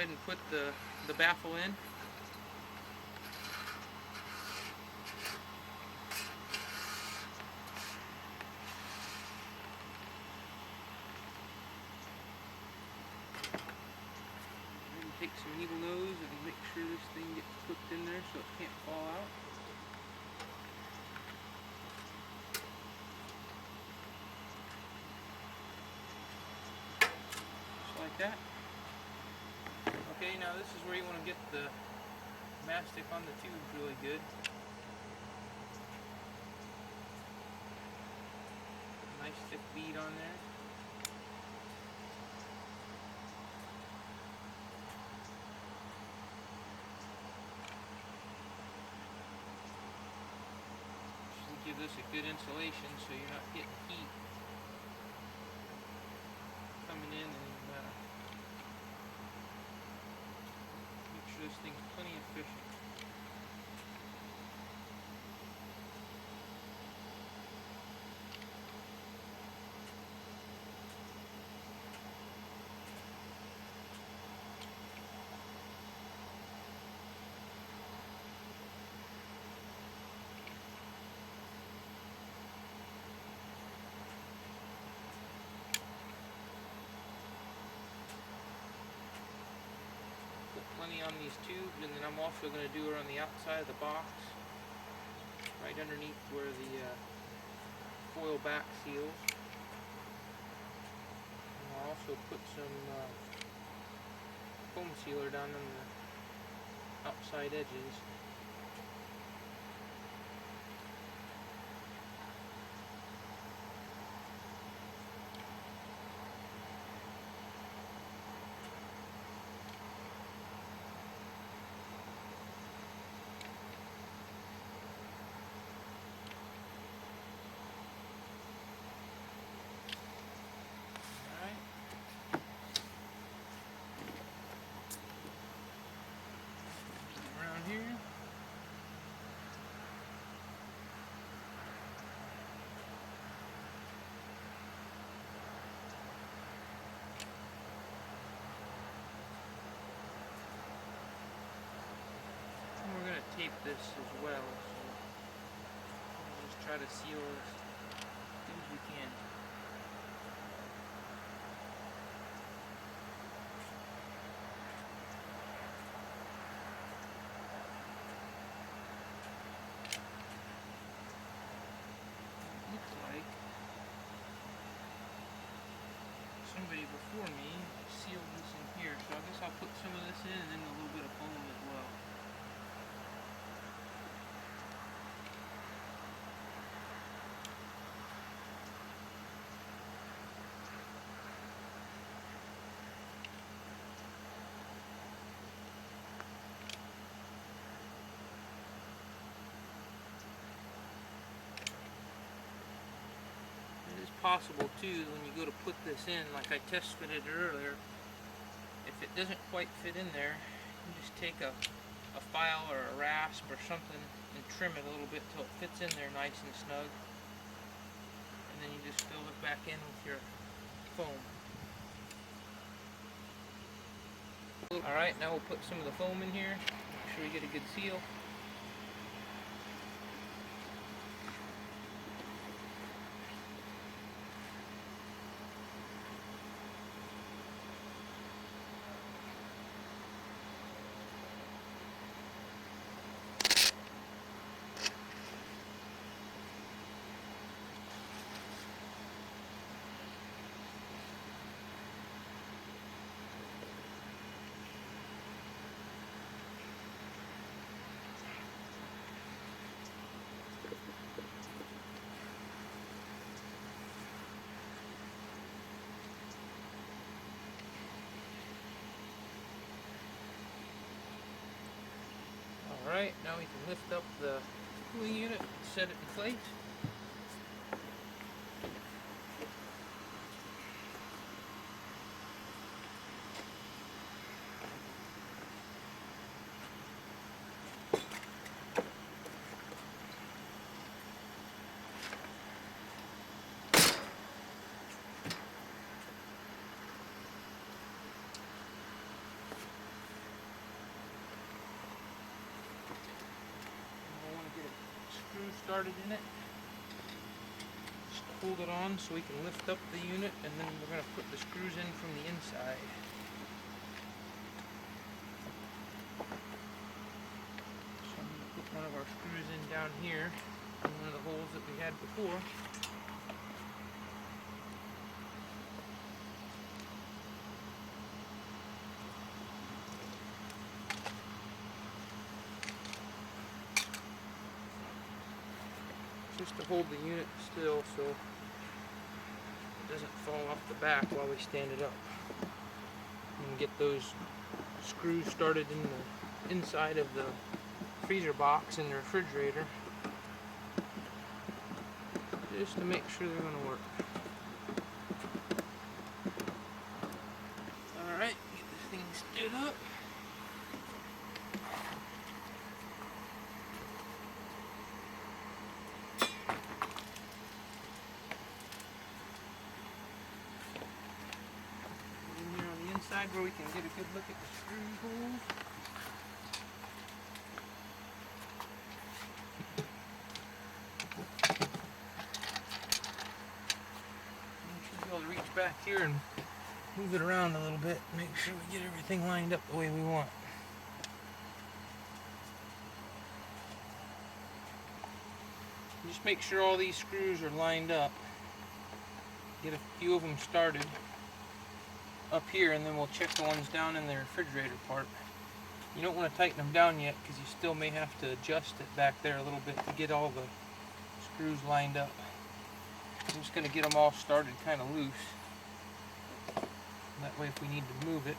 ahead and put the baffle in. And take some needle nose and make sure this thing gets clipped in there so it can't fall out. Just like that. Okay, now this is where you want to get the mastic on the tubes really good. Nice thick bead on there. Should give this a good insulation so you're not getting heat coming in, and make sure this thing's plenty efficient. Plenty on these tubes, and then I'm also going to do it on the outside of the box, right underneath where the foil back seals. And I'll also put some foam sealer down on the outside edges. Here. And we're going to tape this as well, so we'll just try to seal as good as we can. Looks like somebody before me sealed this in here, so I guess I'll put some of this in and then a little bit of foam as well. It is possible too when you go to put this in, like I test fitted it earlier, if it doesn't quite fit in there, you just take a file or a rasp or something and trim it a little bit till it fits in there nice and snug, and then you just fill it back in with your foam. Alright, now we'll put some of the foam in here, make sure we get a good seal. Alright, now we can lift up the cooling unit and set it in place. started in it. Just hold it on so we can lift up the unit, and then we're going to put the screws in from the inside. So I'm going to put one of our screws in down here, in one of the holes that we had before. Just to hold the unit still so it doesn't fall off the back while we stand it up. And get those screws started in the inside of the freezer box in the refrigerator, just to make sure they're going to work. Alright, get this thing stood up. Where we can get a good look at the screw holes. We should be able to reach back here and move it around a little bit, make sure we get everything lined up the way we want. Just make sure all these screws are lined up. Get a few of them started up here, and then we'll check the ones down in the refrigerator part. You don't want to tighten them down yet because you still may have to adjust it back there a little bit to get all the screws lined up. I'm just going to get them all started kind of loose. That way if we need to move it,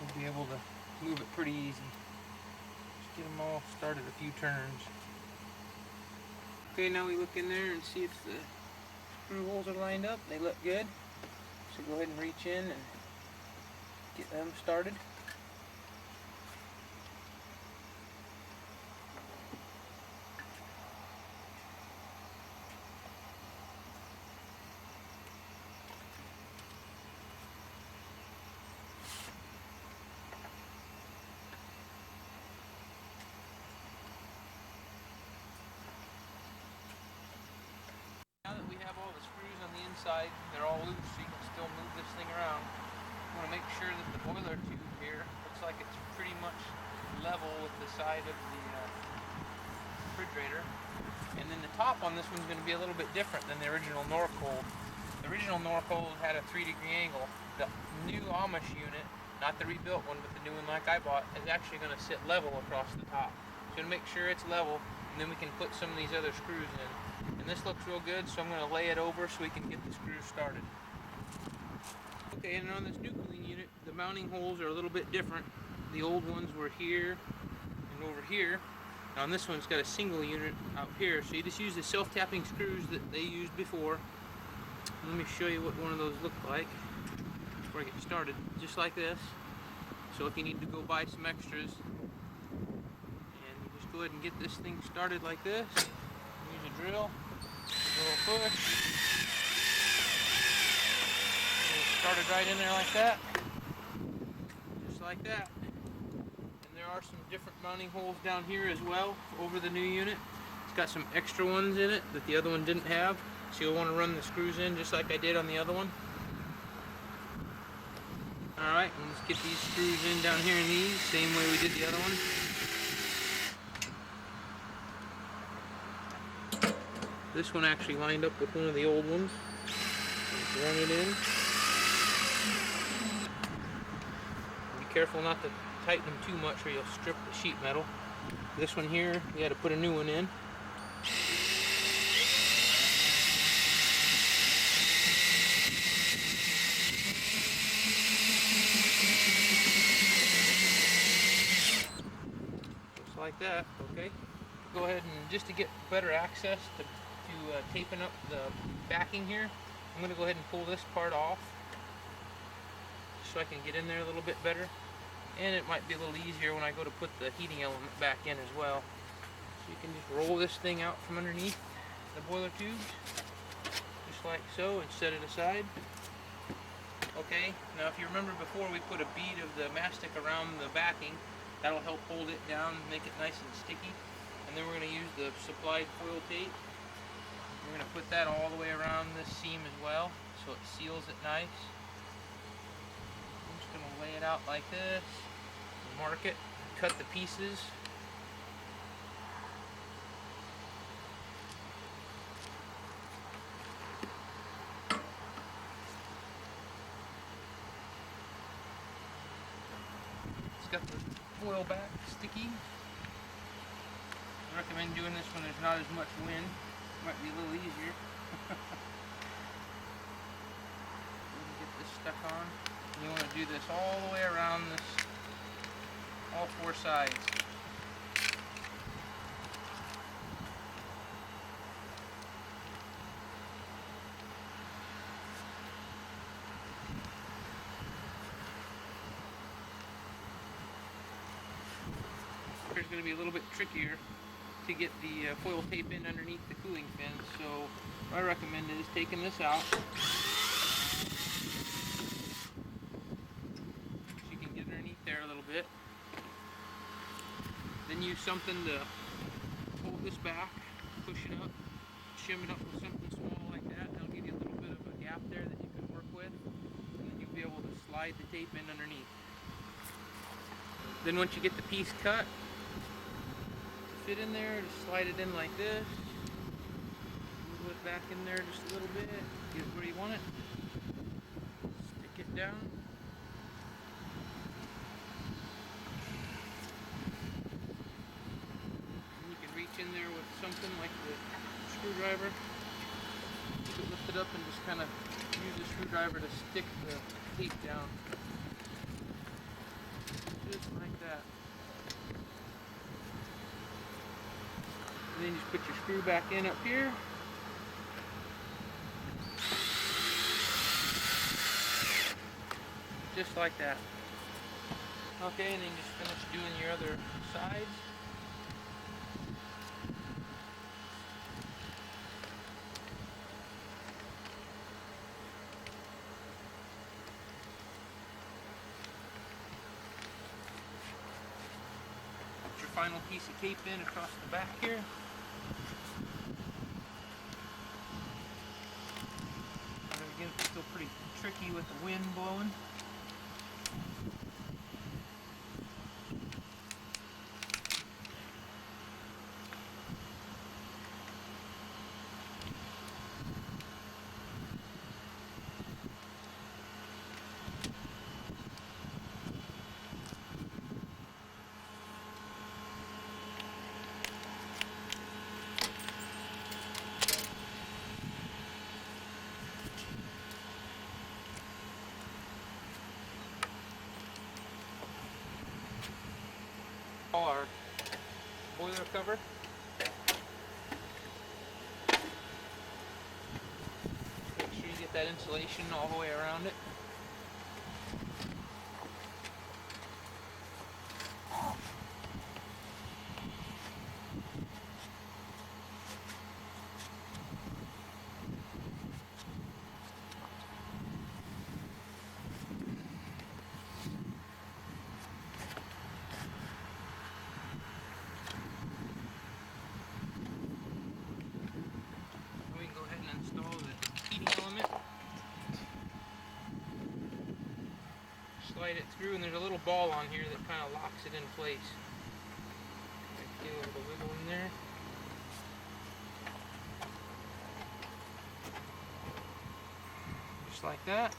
we'll be able to move it pretty easy. Just get them all started a few turns. Okay, now we look in there and see if the screw holes are lined up. They look good. So go ahead and reach in and get them started. Now that we have all the screws on the inside, they're all loose, so you can still move this thing around. You want to make sure that the boiler tube here looks like it's pretty much level with the side of the refrigerator. And then the top on this one's going to be a little bit different than the original Norcold. The original Norcold had a 3-degree angle. The new Amish unit, not the rebuilt one, but the new one like I bought, is actually going to sit level across the top. So to make sure it's level, and then we can put some of these other screws in. And this looks real good, so I'm going to lay it over so we can get the screws started. Okay, and on this new cooling unit, the mounting holes are a little bit different. The old ones were here and over here. Now on this one, it's got a single unit out here, so you just use the self-tapping screws that they used before. Let me show you what one of those looked like before I get started. Just like this. So if you need to go buy some extras, and you just go ahead and get this thing started like this. Use a drill, a little push. Started right in there like that. Just like that. And there are some different mounting holes down here as well over the new unit. It's got some extra ones in it that the other one didn't have. So you'll want to run the screws in just like I did on the other one. Alright, and let's get these screws in down here in these, same way we did the other one. This one actually lined up with one of the old ones. Let's run it in. Be careful not to tighten them too much or you'll strip the sheet metal. This one here, we had to put a new one in. Just like that, okay? Go ahead and just to get better access to taping up the backing here, I'm going to go ahead and pull this part off so I can get in there a little bit better, and it might be a little easier when I go to put the heating element back in as well. So you can just roll this thing out from underneath the boiler tubes just like so and set it aside. Okay, now if you remember before, we put a bead of the mastic around the backing. That'll help hold it down, make it nice and sticky. And And then we're going to use the supplied foil tape. We're going to put that all the way around this seam as well, so it seals it nice. I'm just going to lay it out like this, mark it, cut the pieces. It's got the foil back sticky. I recommend doing this when there's not as much wind. Might be a little easier. Get this stuck on. You want to do this all the way around this, all four sides. It's going to be a little bit trickier to get the foil tape in underneath the cooling fin, so what I recommend is taking this out so you can get underneath there a little bit, then use something to hold this back, push it up, shim it up with something small like that. That'll give you a little bit of a gap there that you can work with, and then you'll be able to slide the tape in underneath. Then once you get the piece cut, fit in there, just slide it in like this, move it back in there just a little bit, get it where you want it, stick it down, and you can reach in there with something like the screwdriver, keep it lifted up and just kind of use the screwdriver to stick the tape down, just like that. And then you just put your screw back in up here. Just like that. Okay, and then just finish doing your other sides. Put your final piece of tape in across the back here. Again, it's still pretty tricky with the wind blowing. Our boiler cover. Make sure you get that insulation all the way around it. Slide it through, and there's a little ball on here that kind of locks it in place. Get a little wiggle in there. Just like that.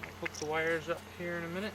I'll hook the wires up here in a minute.